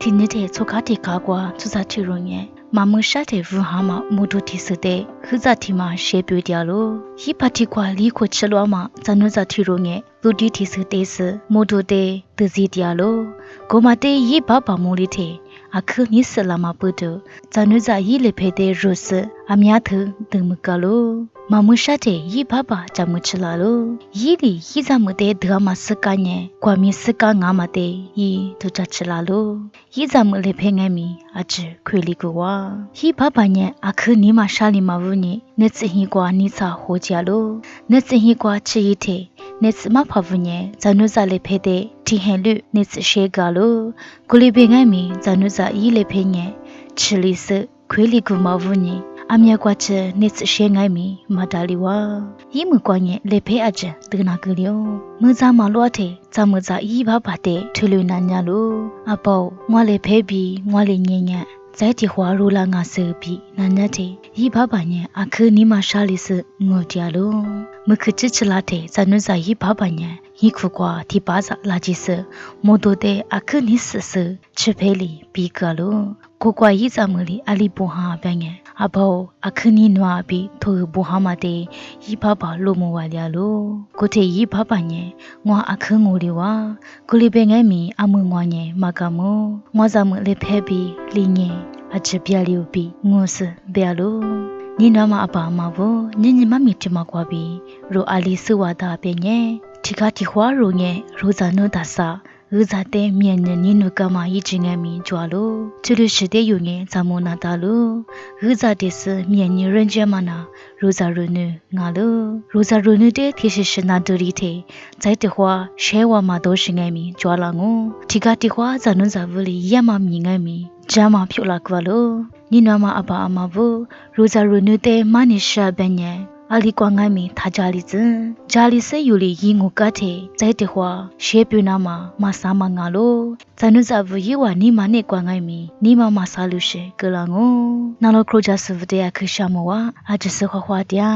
ဒီနေ့တဲ့ချိုကားတီကားကွာသူစားတီရုံရဲ့မမရှာတဲ့ရူဟာမမိုဒိုတီစတဲ့ခဇတီမှာရှေပြကြလို့ဟိပတိကွာလီကိုချလွားမှာဇနုဇတီရုံရဲ့လူတီတီစတဲ့စမိုဒိုတဲ့သူစီတရားလို့ကိုမတေးဟိဘဘာမိုလီတဲ့အခါနိစလာမပုဒဇနုဇဟိလေဖေတဲ့ရုစအမြတ်သမကလို့မမရှာတဲ့ဟိဘဘာကြမချလာလို့ဟိဒီဟိဇမတဲ့ဒရမစကညေကွာမီစကငါမတဲ့ဟိတူချချလာလို့ဟိဇမလေဖေငယ်မီအချခွေလီကွာဟိဘဘာညေအခါနိမရှာလီမဝုန်နိနေစဟိကွာနိစာဟောကြလို့နေစဟိကွာချီတဲ့နေစမဖဝုန်ညေဇနုဇလေဖေတဲ့တီဟန်လူနေစရှေကလို့ဂူလီဘေငယ်မီဇနုဇဟိလေဖေညေချီလီစခွေလီကူမဝုန်နိအမြကွာချေနစ်ရှေငိုင်းမီမတာလီဝါယီမကွာညေလေဖေအချေတနာကလျောမူဇာမလွားတဲ့ဇမဇာဤဘာပါတဲ့ထွေလွနာညာလို့အပေါငွားလေဖေပြီးငွားလေညင်ညံဇဲတီဟွာရူလာငါဆေပြီးနာညတ်တဲ့ဤဘာပါညေအခါနီမရှာလီစငိုကြလို့မခချချလာတဲ့ဇနုဇာဤဘာပါညေဟိခုကွာဒီပါဇာလာကြီးစမိုဒိုတဲ့အခါနိစစချဖေလီပြီးကလို့ကိုကွာဤဇမလီအလီပိုဟာပန်းငယ်အဘောအခနီနွားပြီးထိုဘူဟာမတေဤဘဘာလိုမဝါလျာလို့ကိုတေဤဘဘာညေငွာအခငိုလီဝါကိုလီပင်ငယ်မီအမွငွာညေမကမောငွာဇမလေဖဲပြီးလီငေအချပြလီပြီးငိုစဘဲလို့နိနမအပါမဘောညညမမီတမကွာပြီးရိုအလီစုဝါတာပဲညေဒီကတိဟွာရိုညေရိုဇာနောဒါစာရဇာတဲ့မြန်ညနိနုကမယီချင်းငယ်မီကြွာလို့ချလူရှိတဲ့ယူငယ်ဇမနာတာလို့ရဇာတဲ့စမြန်ညရင်ကျမနာရိုဇာရနုငါလို့ရိုဇာရနုတဲ့ခေရှိရှနာဒူရီတဲ့ဇိုက်တဟွာရှဲဝါမတော့ရှင်ငယ်မီကြွာလာငုဒီကတိဟွာဇနွန်ဇာဝလီယမမြင်ငယ်မီဂျာမဖြုတ်လာကွာလို့နိနမအပါအမဘူးရိုဇာရနုတဲ့မနိရှာဘညံအလီကွာငိုင်းမီထားကြလီစင်ဂျာလီဆေယူလီရီငိုကတ်တဲ့ဇိုက်တဟွာရှေးပြနာမှာမဆာမငါလို့ဇနုဇဗယေဝနီမနဲ့ကွာငိုင်းမီနီမမဆာလူရှေကလာငိုနာလိုခရိုဂျာဆဗတဲ့အခရှာမဝါအဂျစခွာခွာတျာ